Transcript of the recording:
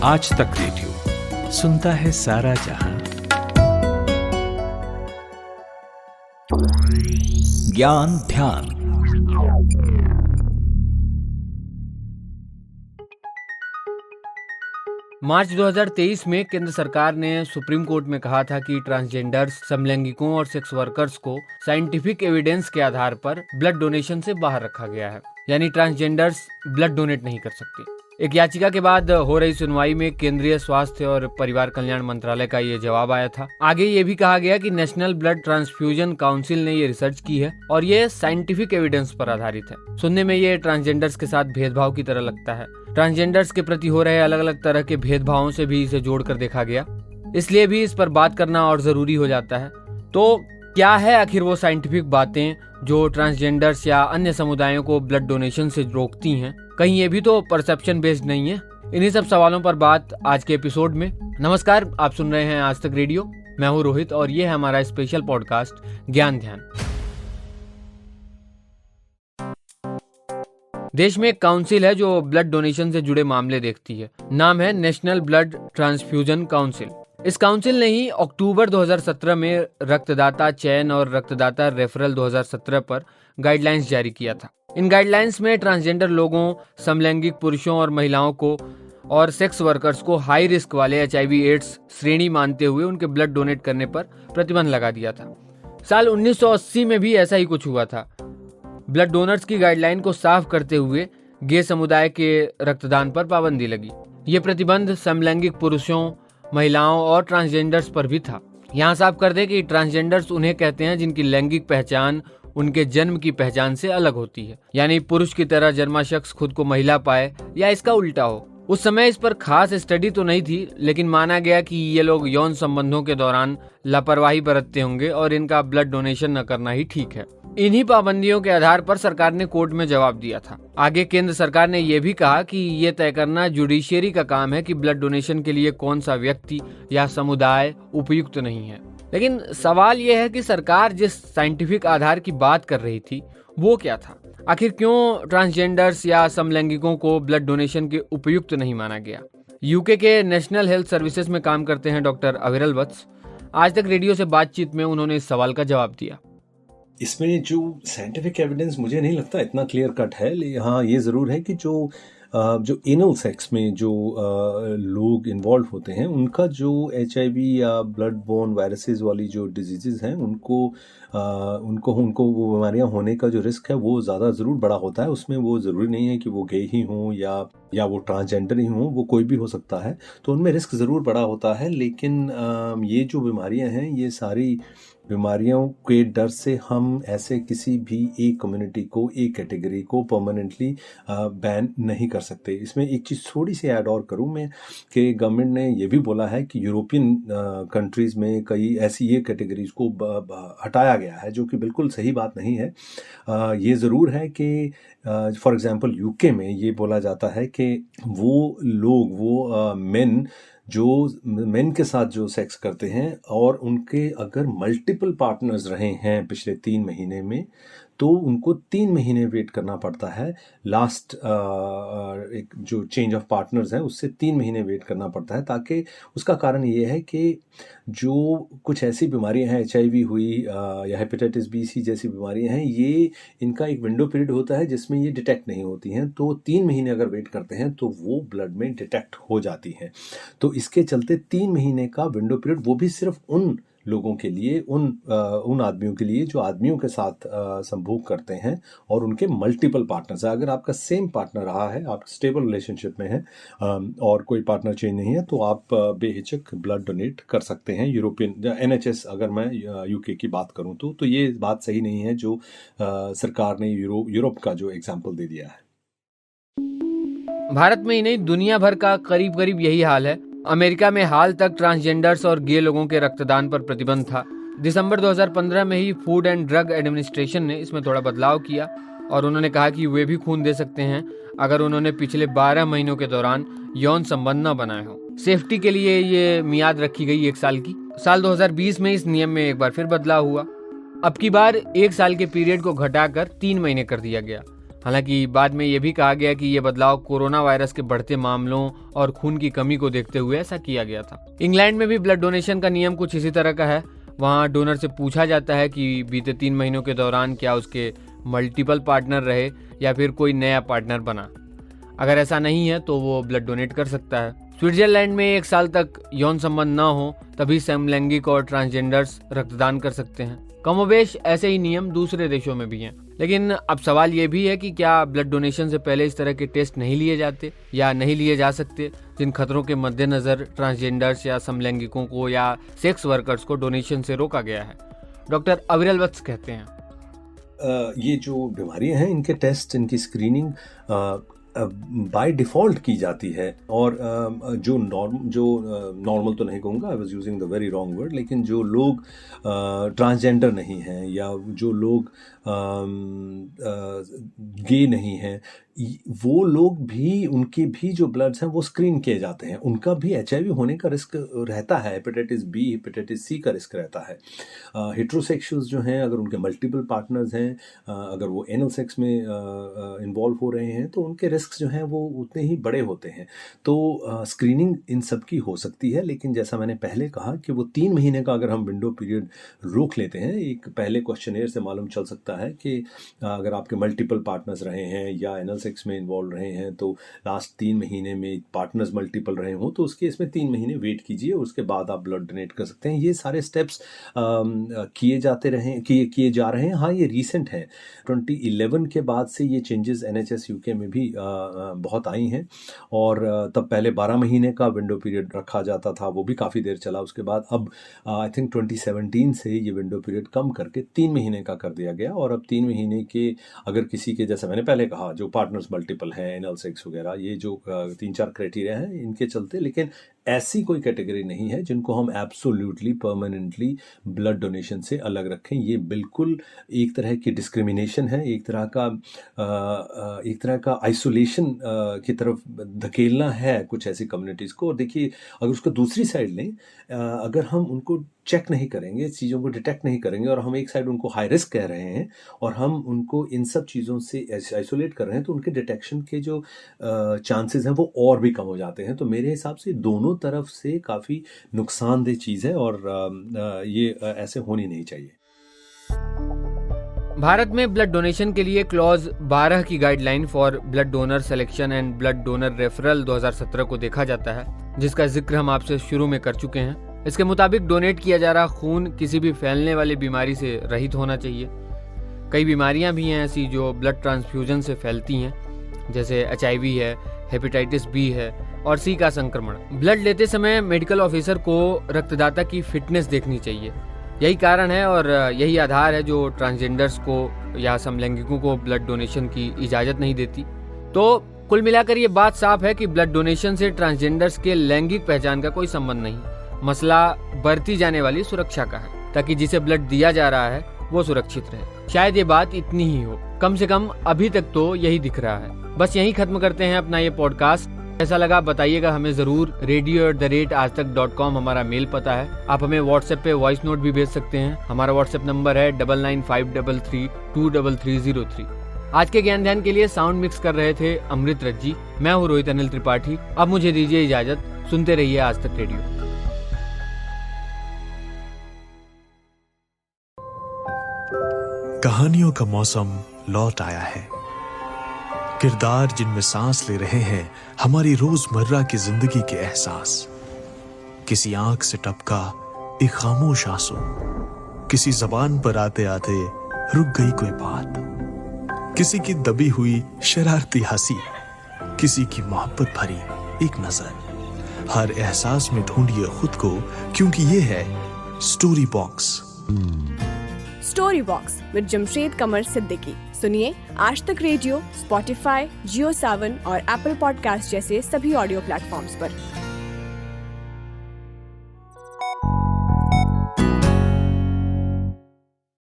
आज तक रेडियो सुनता है सारा जहां। ज्ञान ध्यान। मार्च 2023 में केंद्र सरकार ने सुप्रीम कोर्ट में कहा था कि ट्रांसजेंडर्स, समलैंगिकों और सेक्स वर्कर्स को साइंटिफिक एविडेंस के आधार पर ब्लड डोनेशन से बाहर रखा गया है, यानी ट्रांसजेंडर्स ब्लड डोनेट नहीं कर सकते। एक याचिका के बाद हो रही सुनवाई में केंद्रीय स्वास्थ्य और परिवार कल्याण मंत्रालय का ये जवाब आया था। आगे ये भी कहा गया कि नेशनल ब्लड ट्रांसफ्यूजन काउंसिल ने ये रिसर्च की है और ये साइंटिफिक एविडेंस पर आधारित है। सुनने में ये ट्रांसजेंडर्स के साथ भेदभाव की तरह लगता है। ट्रांसजेंडर्स के प्रति हो रहे अलग अलग तरह के भेदभावों से भी इसे जोड़कर देखा गया, इसलिए भी इस पर बात करना और जरूरी हो जाता है। तो क्या है आखिर वो साइंटिफिक बातें जो ट्रांसजेंडर्स या अन्य समुदायों को ब्लड डोनेशन से रोकती हैं? कहीं ये भी तो परसेप्शन बेस्ड नहीं है? इन्हीं सब सवालों पर बात आज के एपिसोड में। नमस्कार, आप सुन रहे हैं आज तक रेडियो। मैं हूँ रोहित और ये है हमारा स्पेशल पॉडकास्ट ज्ञान ध्यान। देश में एक काउंसिल है जो ब्लड डोनेशन से जुड़े मामले देखती है। नाम है नेशनल ब्लड ट्रांसफ्यूजन काउंसिल। इस काउंसिल ने ही अक्टूबर 2017 में रक्तदाता चयन और रक्तदाता रेफरल 2017 पर गाइडलाइंस जारी किया था। इन गाइडलाइंस में ट्रांसजेंडर लोगों, समलैंगिक पुरुषों और महिलाओं को और सेक्स वर्कर्स को हाई रिस्क वाले HIV/AIDS श्रेणी मानते हुए उनके ब्लड डोनेट करने पर प्रतिबंध लगा दिया था। साल 1980 में भी ऐसा ही कुछ हुआ था। ब्लड डोनर्स की गाइडलाइन को साफ करते हुए गे समुदाय के रक्तदान पर पाबंदी लगी। ये प्रतिबंध समलैंगिक पुरुषों, महिलाओं और ट्रांसजेंडर्स पर भी था। यहाँ साफ कर दे कि ट्रांसजेंडर्स उन्हें कहते हैं जिनकी लैंगिक पहचान उनके जन्म की पहचान से अलग होती है, यानी पुरुष की तरह जन्मा शख्स खुद को महिला पाए या इसका उल्टा हो। उस समय इस पर खास स्टडी तो नहीं थी, लेकिन माना गया कि ये लोग यौन संबंधों के दौरान लापरवाही बरतते होंगे और इनका ब्लड डोनेशन न करना ही ठीक है। इन्हीं पाबंदियों के आधार पर सरकार ने कोर्ट में जवाब दिया था। आगे केंद्र सरकार ने यह भी कहा कि ये तय करना जुडिशियरी का काम है कि ब्लड डोनेशन के लिए कौन सा व्यक्ति या समुदाय उपयुक्त नहीं है। लेकिन सवाल यह है कि सरकार जिस साइंटिफिक आधार की बात कर रही थी वो क्या था? आखिर क्यों ट्रांसजेंडर्स या समलैंगिकों को ब्लड डोनेशन के उपयुक्त नहीं माना गया? यूके के नेशनल हेल्थ सर्विसेज में काम करते हैं डॉक्टर अविरल वत्स। आज तक रेडियो से बातचीत में उन्होंने इस सवाल का जवाब दिया। इसमें जो साइंटिफिक एविडेंस मुझे नहीं लगता इतना क्लियर कट है। हाँ, ये ज़रूर है कि जो एनल सेक्स में जो लोग इन्वॉल्व होते हैं उनका जो HIV या ब्लड बोर्न वायरसेस वाली जो डिजीज़ हैं उनको वो बीमारियां होने का जो रिस्क है वो ज़्यादा ज़रूर बड़ा होता है। उसमें वो ज़रूरी नहीं है कि वो गे ही हों या वो ट्रांसजेंडर ही हों, वो कोई भी हो सकता है। तो उनमें रिस्क ज़रूर बड़ा होता है। लेकिन ये जो बीमारियां हैं, ये सारी बीमारियों के डर से हम ऐसे किसी भी एक कम्युनिटी को, एक कैटेगरी को परमानेंटली बैन नहीं कर सकते। इसमें एक चीज़ थोड़ी सी ऐड और करूं मैं कि गवर्नमेंट ने ये भी बोला है कि यूरोपियन कंट्रीज़ में कई ऐसी ये कैटेगरीज को हटाया गया है, जो कि बिल्कुल सही बात नहीं है। ये ज़रूर है कि फॉर एग्जांपल यूके में ये बोला जाता है कि वो लोग मेन के साथ जो सेक्स करते हैं और उनके अगर मल्टीपल पार्टनर्स रहे हैं पिछले 3 महीने में, तो उनको 3 महीने वेट करना पड़ता है। लास्ट एक जो चेंज ऑफ पार्टनर्स है उससे 3 महीने वेट करना पड़ता है, ताकि उसका कारण ये है कि जो कुछ ऐसी बीमारियां हैं, HIV हुई या हेपेटाइटिस B, C जैसी बीमारियां हैं, ये इनका एक विंडो पीरियड होता है जिसमें ये डिटेक्ट नहीं होती हैं। तो 3 महीने अगर वेट करते हैं तो वो ब्लड में डिटेक्ट हो जाती हैं। तो इसके चलते 3 महीने का विंडो पीरियड, वो भी सिर्फ उन लोगों के लिए, उन आदमियों के लिए जो आदमियों के साथ संभोग करते हैं और उनके मल्टीपल पार्टनर्स हैं। अगर आपका सेम पार्टनर रहा है, आप स्टेबल रिलेशनशिप में हैं और कोई पार्टनर चेंज नहीं है, तो आप बेहिचक ब्लड डोनेट कर सकते हैं। यूरोपियन NHS, अगर मैं UK की बात करूं तो ये बात सही नहीं है जो सरकार ने यूरोप का जो एग्जाम्पल दे दिया है। भारत में ही नहीं, दुनिया भर का करीब करीब यही हाल है। अमेरिका में हाल तक ट्रांसजेंडर्स और गे लोगों के रक्तदान पर प्रतिबंध था। दिसंबर 2015 में ही फूड एंड ड्रग एडमिनिस्ट्रेशन ने इसमें थोड़ा बदलाव किया और उन्होंने कहा कि वे भी खून दे सकते हैं अगर उन्होंने पिछले 12 महीनों के दौरान यौन संबंध न बनाए हो। सेफ्टी के लिए ये मियाद रखी गई 1 साल की। साल 2020 में इस नियम में एक बार फिर बदलाव हुआ। अब की बार 1 साल के पीरियड को घटाकर 3 महीने कर दिया गया। हालांकि बाद में ये भी कहा गया कि ये बदलाव कोरोना वायरस के बढ़ते मामलों और खून की कमी को देखते हुए ऐसा किया गया था। इंग्लैंड में भी ब्लड डोनेशन का नियम कुछ इसी तरह का है। वहाँ डोनर से पूछा जाता है कि बीते 3 महीनों के दौरान क्या उसके मल्टीपल पार्टनर रहे या फिर कोई नया पार्टनर बना। अगर ऐसा नहीं है तो वो ब्लड डोनेट कर सकता है। स्विट्जरलैंड में 1 साल तक यौन संबंध न हो तभी समलैंगिक और ट्रांसजेंडर्स रक्तदान कर सकते हैं। कमोबेश ऐसे ही नियम दूसरे देशों में भी हैं। लेकिन अब सवाल ये भी है कि क्या ब्लड डोनेशन से पहले इस तरह के टेस्ट नहीं लिए जाते या नहीं लिए जा सकते, जिन खतरों के मद्देनजर ट्रांसजेंडर्स या समलैंगिकों को या सेक्स वर्कर्स को डोनेशन से रोका गया है। डॉक्टर अविरल वत्स कहते हैं, ये जो बीमारियां हैं इनके टेस्ट, इनकी स्क्रीनिंग बाय डिफ़ॉल्ट की जाती है। और जो नॉर्मल तो नहीं कहूँगा, I was using the very wrong word, लेकिन जो लोग ट्रांसजेंडर नहीं हैं या जो लोग गे नहीं हैं, वो लोग भी, उनके भी जो ब्लड्स हैं वो स्क्रीन किए जाते हैं। उनका भी HIV होने का रिस्क रहता है, हेपेटाइटिस बी, हेपेटाइटिस सी का रिस्क रहता है। हेट्रोसेक्सुअल्स जो हैं, अगर उनके मल्टीपल पार्टनर्स हैं, अगर वो एनल सेक्स में इन्वॉल्व हो रहे हैं तो उनके रिस्क जो हैं वो उतने ही बड़े होते हैं। तो स्क्रीनिंग इन सब की हो सकती है, लेकिन जैसा मैंने पहले कहा कि वो 3 महीने का अगर हम विंडो पीरियड रोक लेते हैं, एक पहले क्वेश्चनेयर से मालूम चल सकता है कि अगर आपके मल्टीपल पार्टनर्स रहे हैं या एनल सेक्स में इन्वॉल्व रहे हैं तो लास्ट 3 महीने में पार्टनर्स मल्टीपल रहे हों तो उसके इसमें 3 महीने वेट कीजिए, उसके बाद आप ब्लड डोनेट कर सकते हैं। ये सारे स्टेप्स किए जा रहे हैं। हाँ, ये रीसेंट है, 2011 के बाद से ये चेंजेस NHS UK में भी बहुत आई हैं। और तब पहले 12 महीने का विंडो पीरियड रखा जाता था, वो भी काफ़ी देर चला। उसके बाद अब आई थिंक 2017 से ये विंडो पीरियड कम करके 3 महीने का कर दिया गया। और अब 3 महीने के अगर किसी के, जैसे मैंने पहले कहा, जो पार्टनर्स मल्टीपल हैं, एनल सेक्स वगैरह, ये जो 3-4 क्राइटेरिया हैं इनके चलते, लेकिन ऐसी कोई कैटेगरी नहीं है जिनको हम एब्सोल्युटली परमानेंटली ब्लड डोनेशन से अलग रखें। ये बिल्कुल एक तरह की डिस्क्रिमिनेशन है, एक तरह का आइसोलेशन की तरफ धकेलना है कुछ ऐसी कम्युनिटीज़ को। और देखिए, अगर उसका दूसरी साइड लें, अगर हम उनको चेक नहीं करेंगे, चीज़ों को डिटेक्ट नहीं करेंगे, और हम एक साइड उनको हाई रिस्क कह रहे हैं और हम उनको इन सब चीज़ों से आइसोलेट कर रहे हैं, तो उनके डिटेक्शन के जो चांसेस हैं वो और भी कम हो जाते हैं। तो मेरे हिसाब से दोनों तरफ से काफ़ी नुकसानदेह चीज़ है और ये ऐसे होनी नहीं चाहिए। भारत में ब्लड डोनेशन के लिए क्लॉज 12 की guideline for blood donor selection and blood donor referral 2017 को देखा जाता है, जिसका जिक्र हम आपसे शुरू में कर चुके हैं। इसके मुताबिक डोनेट किया जा रहा खून किसी भी फैलने वाली बीमारी से रहित होना चाहिए। कई बीमारियां भी हैं ऐसी जो ब्लड ट्रांसफ्यूजन से फैलती हैं, जैसे HIV है, हेपेटाइटिस B है और C का संक्रमण। ब्लड लेते समय मेडिकल ऑफिसर को रक्तदाता की फिटनेस देखनी चाहिए। यही कारण है और यही आधार है जो ट्रांसजेंडर्स को या समलैंगिकों को ब्लड डोनेशन की इजाज़त नहीं देती। तो कुल मिलाकर ये बात साफ है कि ब्लड डोनेशन से ट्रांसजेंडर्स के लैंगिक पहचान का कोई संबंध नहीं, मसला बरती जाने वाली सुरक्षा का है, ताकि जिसे ब्लड दिया जा रहा है वो सुरक्षित रहे। शायद ये बात इतनी ही हो, कम से कम अभी तक तो यही दिख रहा है। बस यही खत्म करते हैं अपना ये पॉडकास्ट। ऐसा लगा बताइएगा हमें जरूर। radio@aajtak.com हमारा मेल पता है। आप हमें व्हाट्सएप पे वॉइस नोट भी भेज सकते हैं। हमारा व्हाट्सएप नंबर है 9953332303। आज के ज्ञान ध्यान के लिए साउंड मिक्स कर रहे थे अमृत रज्जी। मैं हूँ रोहित अनिल त्रिपाठी। अब मुझे दीजिए इजाजत। सुनते रहिए आज तक रेडियो। कहानियों का मौसम लौट आया है। किरदार जिनमें सांस ले रहे हैं हमारी रोजमर्रा की जिंदगी के एहसास। किसी आंख से टपका एक खामोश आंसू, किसी जबान पर आते आते रुक गई कोई बात, किसी की दबी हुई शरारती हंसी, किसी की मोहब्बत भरी एक नजर। हर एहसास में ढूंढिए खुद को, क्योंकि ये है story box. Story box with Jamshed Qamar Siddiqui. सुनिए आज तक रेडियो, स्पॉटिफाई, जियो सावन और एप्पल पॉडकास्ट जैसे सभी ऑडियो प्लेटफॉर्म्स पर।